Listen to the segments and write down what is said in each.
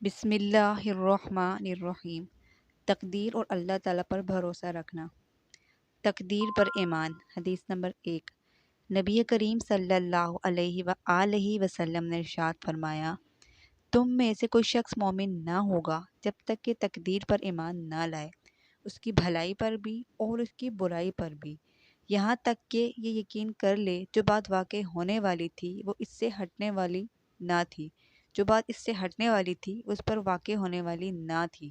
بسم اللہ الرحمن الرحیم۔ تقدیر اور اللہ تعالیٰ پر بھروسہ رکھنا۔ تقدیر پر ایمان۔ حدیث نمبر 1۔ نبی کریم صلی اللہ علیہ وآلہ وسلم نے ارشاد فرمایا، تم میں سے کوئی شخص مومن نہ ہوگا جب تک کہ تقدیر پر ایمان نہ لائے، اس کی بھلائی پر بھی اور اس کی برائی پر بھی، یہاں تک کہ یہ یقین کر لے جو بات واقع ہونے والی تھی وہ اس سے ہٹنے والی نہ تھی، جو بات اس سے ہٹنے والی تھی اس پر واقع ہونے والی نہ تھی۔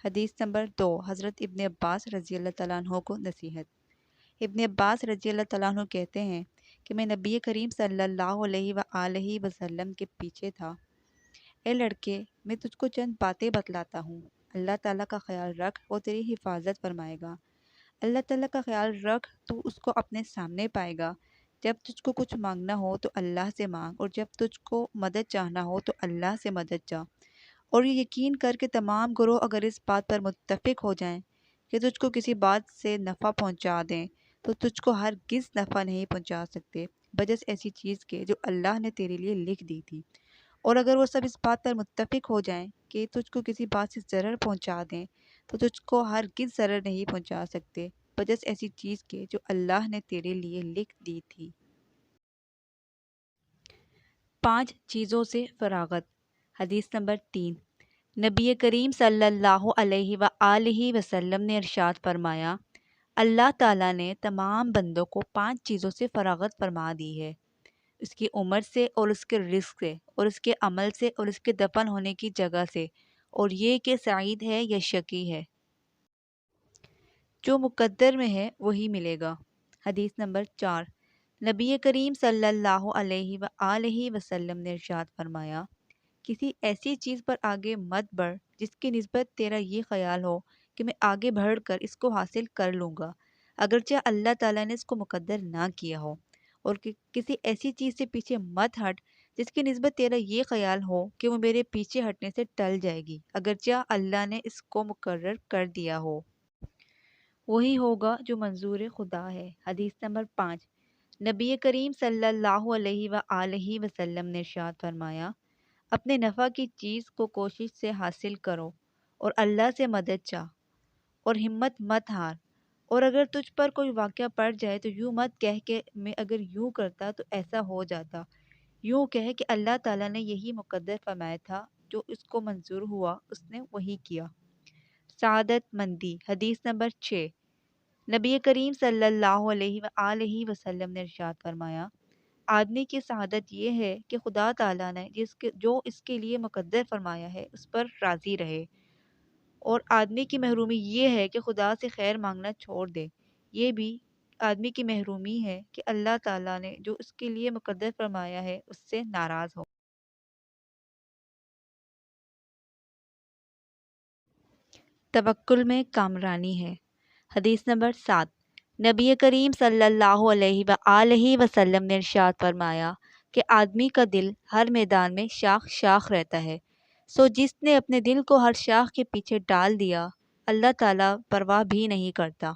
حدیث نمبر 2۔ حضرت ابن عباس رضی اللہ تعالیٰ عنہ کو نصیحت۔ ابن عباس رضی اللہ تعالیٰ عنہ کہتے ہیں کہ میں نبی کریم صلی اللہ علیہ وآلہ وسلم کے پیچھے تھا۔ اے لڑکے، میں تجھ کو چند باتیں بتلاتا ہوں، اللہ تعالیٰ کا خیال رکھ، وہ تیری حفاظت فرمائے گا۔ اللہ تعالیٰ کا خیال رکھ، تو اس کو اپنے سامنے پائے گا۔ جب تجھ کو کچھ مانگنا ہو تو اللہ سے مانگ، اور جب تجھ کو مدد چاہنا ہو تو اللہ سے مدد چاہ، اور یہ یقین کر کے تمام گروہ اگر اس بات پر متفق ہو جائیں کہ تجھ کو کسی بات سے نفع پہنچا دیں تو تجھ کو ہرگز نفع نہیں پہنچا سکتے بجز ایسی چیز کے جو اللہ نے تیرے لیے لکھ دی تھی، اور اگر وہ سب اس بات پر متفق ہو جائیں کہ تجھ کو کسی بات سے ضرر پہنچا دیں تو تجھ کو ہرگز ضرر نہیں پہنچا سکتے بجز ایسی چیز کے جو اللہ نے تیرے لیے لکھ دی تھی۔ 5 چیزوں سے فراغت۔ حدیث نمبر 3۔ نبی کریم صلی اللہ علیہ وآلہ وسلم نے ارشاد فرمایا، اللہ تعالیٰ نے تمام بندوں کو 5 چیزوں سے فراغت فرما دی ہے، اس کی عمر سے اور اس کے رزق سے اور اس کے عمل سے اور اس کے دفن ہونے کی جگہ سے، اور یہ کہ سعید ہے یا شقی ہے، جو مقدر میں ہے وہی ملے گا۔ حدیث نمبر 4۔ نبی کریم صلی اللہ علیہ وآلہ وسلم نے ارشاد فرمایا، کسی ایسی چیز پر آگے مت بڑھ جس کی نسبت تیرا یہ خیال ہو کہ میں آگے بڑھ کر اس کو حاصل کر لوں گا، اگرچہ اللہ تعالیٰ نے اس کو مقدر نہ کیا ہو، اور کسی ایسی چیز سے پیچھے مت ہٹ جس کی نسبت تیرا یہ خیال ہو کہ وہ میرے پیچھے ہٹنے سے ٹل جائے گی، اگرچہ اللہ نے اس کو مقرر کر دیا ہو، وہی ہوگا جو منظور خدا ہے۔ حدیث نمبر 5۔ نبی کریم صلی اللہ علیہ وآلہ وسلم نے ارشاد فرمایا، اپنے نفع کی چیز کو کوشش سے حاصل کرو اور اللہ سے مدد چاہ، اور ہمت مت ہار، اور اگر تجھ پر کوئی واقعہ پڑ جائے تو یوں مت کہہ کہ میں اگر یوں کرتا تو ایسا ہو جاتا، یوں کہہ کہ اللہ تعالیٰ نے یہی مقدر فرمایا تھا، جو اس کو منظور ہوا اس نے وہی کیا۔ سعادت مندی۔ حدیث نمبر 6۔ نبی کریم صلی اللہ علیہ وآلہ وسلم نے ارشاد فرمایا، آدمی کی سعادت یہ ہے کہ خدا تعالیٰ نے جو اس کے لیے مقدر فرمایا ہے اس پر راضی رہے، اور آدمی کی محرومی یہ ہے کہ خدا سے خیر مانگنا چھوڑ دے، یہ بھی آدمی کی محرومی ہے کہ اللہ تعالیٰ نے جو اس کے لیے مقدر فرمایا ہے اس سے ناراض ہو۔ توکل میں کامرانی ہے۔ حدیث نمبر 7۔ نبی کریم صلی اللہ علیہ وآلہ وسلم نے ارشاد فرمایا کہ آدمی کا دل ہر میدان میں شاخ شاخ رہتا ہے، سو جس نے اپنے دل کو ہر شاخ کے پیچھے ڈال دیا، اللہ تعالیٰ پرواہ بھی نہیں کرتا،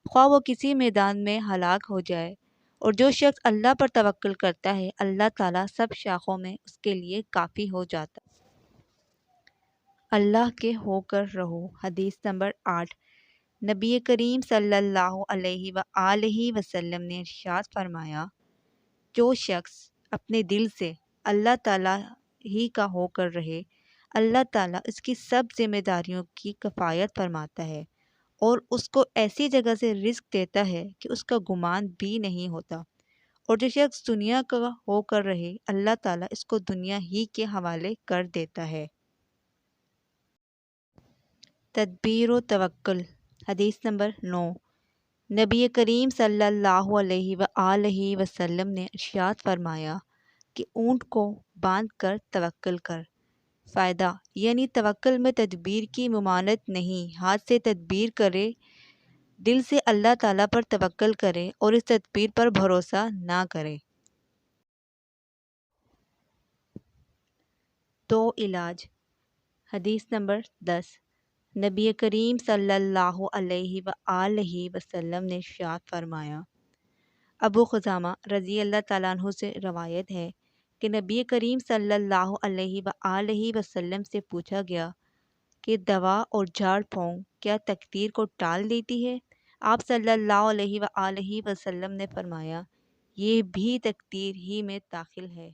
خواہ وہ کسی میدان میں ہلاک ہو جائے، اور جو شخص اللہ پر توکل کرتا ہے اللہ تعالیٰ سب شاخوں میں اس کے لیے کافی ہو جاتا ہے۔ اللہ کے ہو کر رہو۔ حدیث نمبر 8۔ نبی کریم صلی اللہ علیہ وآلہ وسلم نے ارشاد فرمایا، جو شخص اپنے دل سے اللہ تعالیٰ ہی کا ہو کر رہے، اللہ تعالیٰ اس کی سب ذمہ داریوں کی کفایت فرماتا ہے، اور اس کو ایسی جگہ سے رزق دیتا ہے کہ اس کا گمان بھی نہیں ہوتا، اور جو شخص دنیا کا ہو کر رہے، اللہ تعالیٰ اس کو دنیا ہی کے حوالے کر دیتا ہے۔ تدبیر و توکل۔ حدیث نمبر 9۔ نبی کریم صلی اللہ علیہ وآلہ وسلم نے ارشاد فرمایا کہ اونٹ کو باندھ کر توکل کر۔ فائدہ، یعنی توکل میں تدبیر کی ممانعت نہیں، ہاتھ سے تدبیر کرے، دل سے اللہ تعالیٰ پر توکل کرے اور اس تدبیر پر بھروسہ نہ کرے۔ تو علاج۔ حدیث نمبر 10۔ نبی کریم صلی اللہ علیہ وآلہ وسلم نے ارشاد فرمایا، ابو خزامہ رضی اللہ تعالیٰ عنہ سے روایت ہے کہ نبی کریم صلی اللہ علیہ وآلہ وسلم سے پوچھا گیا کہ دوا اور جھاڑ پھونک کیا تقدیر کو ٹال دیتی ہے؟ آپ صلی اللہ علیہ وآلہ وسلم نے فرمایا، یہ بھی تقدیر ہی میں داخل ہے۔